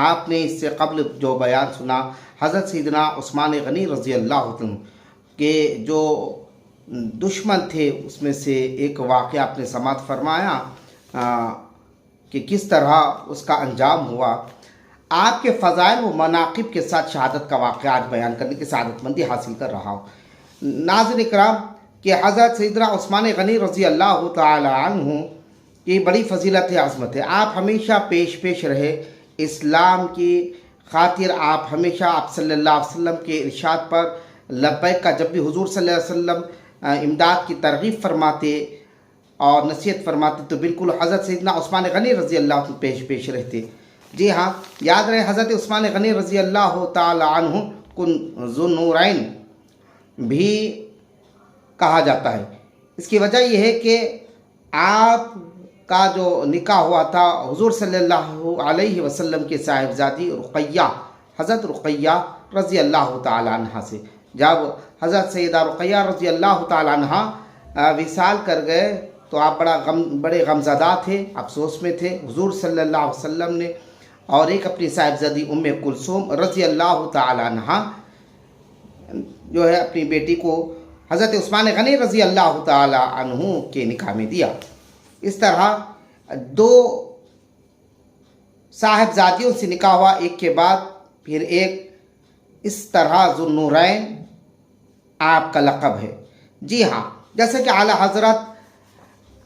آپ نے اس سے قبل جو بیان سنا حضرت سیدنا عثمان غنی رضی اللہ عنہ کے جو دشمن تھے اس میں سے ایک واقعہ آپ نے سماعت فرمایا کہ کس طرح اس کا انجام ہوا۔ آپ کے فضائل و مناقب کے ساتھ شہادت کا واقعہ آج بیان کرنے کی سعادت مندی حاصل کر رہا ہوں۔ ناظرین اکرام، کہ حضرت سیدنا عثمان غنی رضی اللہ تعالی عنہ کی بڑی فضیلت عظمت ہے۔ آپ ہمیشہ پیش رہے اسلام کی خاطر۔ آپ ہمیشہ آپ صلی اللہ علیہ وسلم کے ارشاد پر لبیک کا جب بھی حضور صلی اللہ علیہ وسلم امداد کی ترغیب فرماتے اور نصیحت فرماتے تو بالکل حضرت سیدنا عثمان غنی رضی اللہ عنہ پیش رہتے۔ جی ہاں، یاد رہے حضرت عثمان غنی رضی اللہ تعالی عنہ کو ذو النورین بھی کہا جاتا ہے۔ اس کی وجہ یہ ہے کہ آپ کا جو نکاح ہوا تھا حضور صلی اللہ علیہ وسلم کے صاحبزادی رقیہ حضرت رقیہ رضی اللہ تعالی عنہ سے۔ جب حضرت سیدہ رقیہ رضی اللہ تعالی عنہ وصال کر گئے تو آپ بڑے غمزدہ تھے، افسوس میں تھے۔ حضور صلی اللہ علیہ وسلم نے اور ایک اپنی صاحبزادی ام کلثوم رضی اللہ تعالی عنہ جو ہے اپنی بیٹی کو حضرت عثمان غنی رضی اللہ تعالی عنہ کے نکاح میں دیا۔ اس طرح دو صاحبزادیوں سے نکاح ہوا ایک کے بعد پھر ایک، اس طرح ذو النورین آپ کا لقب ہے۔ جی ہاں، جیسے کہ اعلیٰ حضرت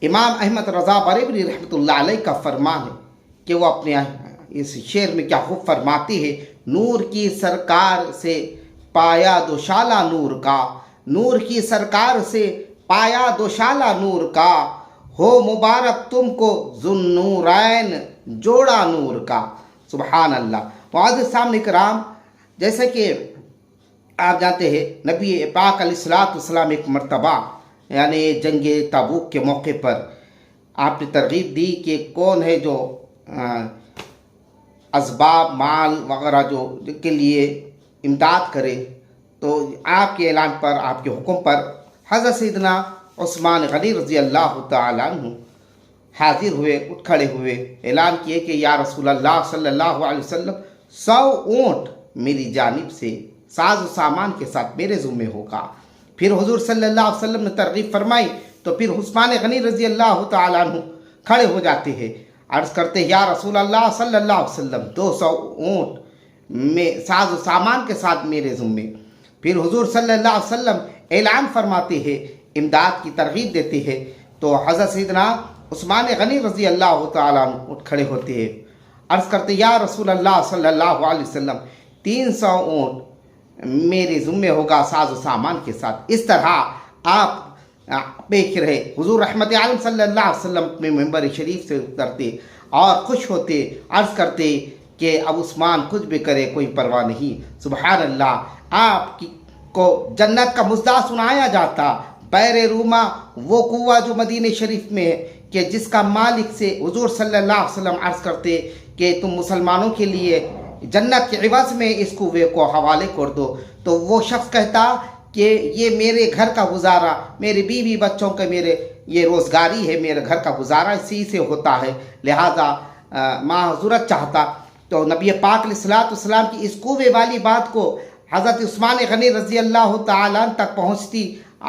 امام احمد رضا بریلوی رحمۃ اللہ علیہ کا فرمان ہے کہ وہ اپنے اس شعر میں کیا خوب فرماتی ہے، نور کی سرکار سے پایا دوشالہ نور کا، نور کی سرکار سے پایا دوشالہ نور کا، ہو مبارک تم کو ذو النورین جوڑا نور کا۔ سبحان اللہ۔ معزز سامعین کرام، جیسے کہ آپ جانتے ہیں نبی پاک علیہ الصلوۃ والسلام ایک مرتبہ یعنی جنگ تبوک کے موقع پر آپ نے ترغیب دی کہ کون ہے جو اسباب مال وغیرہ جو کے لیے امداد کرے، تو آپ کے اعلان پر، آپ کے حکم پر حضرت سیدنا عثمان غنی رضی اللہ تعالی عنہ حاضر ہوئے، اٹھ کھڑے ہوئے، اعلان کیے کہ یا رسول اللہ صلی اللہ علیہ وسلم 100 اونٹ میری جانب سے ساز و سامان کے ساتھ میرے ذمہ ہوگا۔ پھر حضور صلی اللہ علیہ وسلم نے ترغیب فرمائی تو پھر عثمان غنی رضی اللہ تعالی عنہ کھڑے ہو جاتے ہیں، عرض کرتے ہیں یا رسول اللہ صلی اللہ علیہ وسلم 200 اونٹ میں ساز و سامان کے ساتھ میرے ذمہ۔ پھر حضور صلی اللہ علیہ وسلم اعلان فرماتے ہیں، امداد کی ترغیب دیتے ہیں، تو حضرت سیدنا عثمان غنی رضی اللہ تعالیٰ عنہ اٹھ کھڑے ہوتے ہیں، عرض کرتے یا رسول اللہ صلی اللہ علیہ وسلم 300 اونٹ میرے ذمہ ہوگا ساز و سامان کے ساتھ۔ اس طرح آپ پیش رہے۔ حضور رحمت عالم صلی اللہ علیہ وسلم اپنے ممبر شریف سے اترتے اور خوش ہوتے، عرض کرتے کہ اب عثمان کچھ بھی کرے کوئی پرواہ نہیں۔ سبحان اللہ۔ آپ کو جنت کا مژدہ سنایا جاتا، بیر روما وہ کنواں جو مدینہ شریف میں ہے کہ جس کا مالک سے حضور صلی اللہ علیہ وسلم عرض کرتے کہ تم مسلمانوں کے لیے جنت کے عوض میں اس کنویں کو حوالے کر دو، تو وہ شخص کہتا کہ یہ میرے گھر کا گزارا، میرے بیوی بچوں کا میرے یہ روزگاری ہے، میرے گھر کا گزارا اسی سے ہوتا ہے، لہذا ماں حضرت چاہتا۔ تو نبی پاک علیہ الصلوۃ والسلام کی اس کنویں والی بات کو حضرت عثمان غنی رضی اللہ تعالیٰ عنہ تک پہنچتی،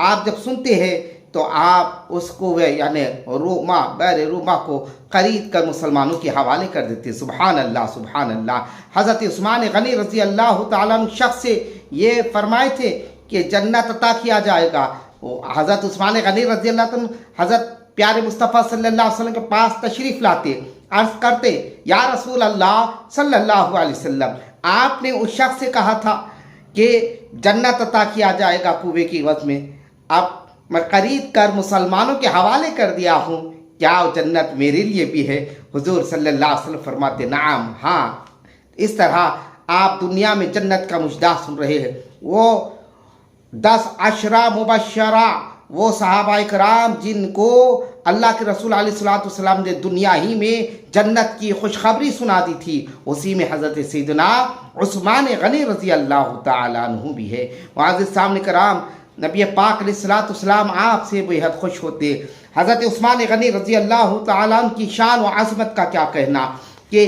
آپ جب سنتے ہیں تو آپ اس کنویں یعنی روما بیر روما کو خرید کر مسلمانوں کے حوالے کر دیتے۔ سبحان اللہ، سبحان اللہ۔ حضرت عثمان غنی رضی اللہ تعالیٰ عنہ شخص سے یہ فرمائے تھے کہ جنت عطا کیا جائے گا۔ حضرت عثمان غنی رضی اللہ عنہ حضرت پیارے مصطفیٰ صلی اللہ علیہ وسلم کے پاس تشریف لاتے، عرض کرتے یا رسول اللہ صلی اللہ علیہ وسلم آپ نے اس شخص سے کہا تھا کہ جنت عطا کیا جائے گا کنویں کی عوض میں، اب میں خرید کر مسلمانوں کے حوالے کر دیا ہوں، کیا جنت میرے لیے بھی ہے؟ حضور صلی اللہ علیہ وسلم فرماتے نعم، ہاں۔ اس طرح آپ دنیا میں جنت کا مژدہ سن رہے ہیں۔ وہ 10 عشرہ مبشرہ، وہ صحابہ کرام جن کو اللہ کے رسول علیہ الصلوۃ والسلام نے دنیا ہی میں جنت کی خوشخبری سنا دی تھی، اسی میں حضرت سیدنا عثمان غنی رضی اللہ تعالیٰ عنہ بھی ہے۔ معزز سامعین کرام، نبی پاک علیہ الصلوۃ والسلام آپ سے بے حد خوش ہوتے۔ حضرت عثمان غنی رضی اللہ تعالیٰ عنہ کی شان و عظمت کا کیا کہنا کہ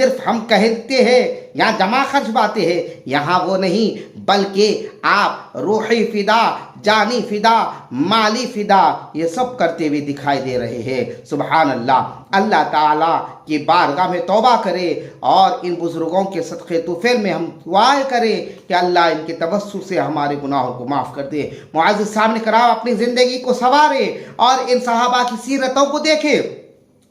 صرف ہم کہتے ہیں یا جمع خرچ باتیں ہیں، یہاں وہ نہیں، بلکہ آپ روحی فدا، جانی فدا، مالی فدا یہ سب کرتے ہوئے دکھائی دے رہے ہیں۔ سبحان اللہ۔ اللہ تعالیٰ کی بارگاہ میں توبہ کرے اور ان بزرگوں کے صدقے طفیل میں ہم دعائیں کریں کہ اللہ ان کے توسل سے ہمارے گناہوں کو معاف کر دے۔ معزز سامنے کرام، اپنی زندگی کو سنوارے اور ان صحابہ کی سیرتوں کو دیکھے،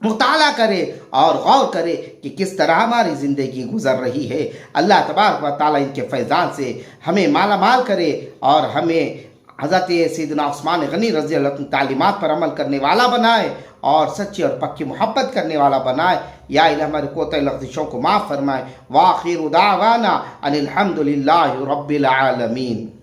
مطالعہ کرے اور غور کرے کہ کس طرح ہماری زندگی گزر رہی ہے۔ اللہ تبارک و تعالیٰ ان کے فیضان سے ہمیں مالا مال کرے اور ہمیں حضرت سیدنا عثمان غنی رضی اللہ عنہ تعلیمات پر عمل کرنے والا بنائے اور سچی اور پکی محبت کرنے والا بنائے۔ یا الہ ہمارے کوتاہی لغزشوں کو معاف فرمائے۔ وآخر دعوانا ان الحمد للہ رب العالمین۔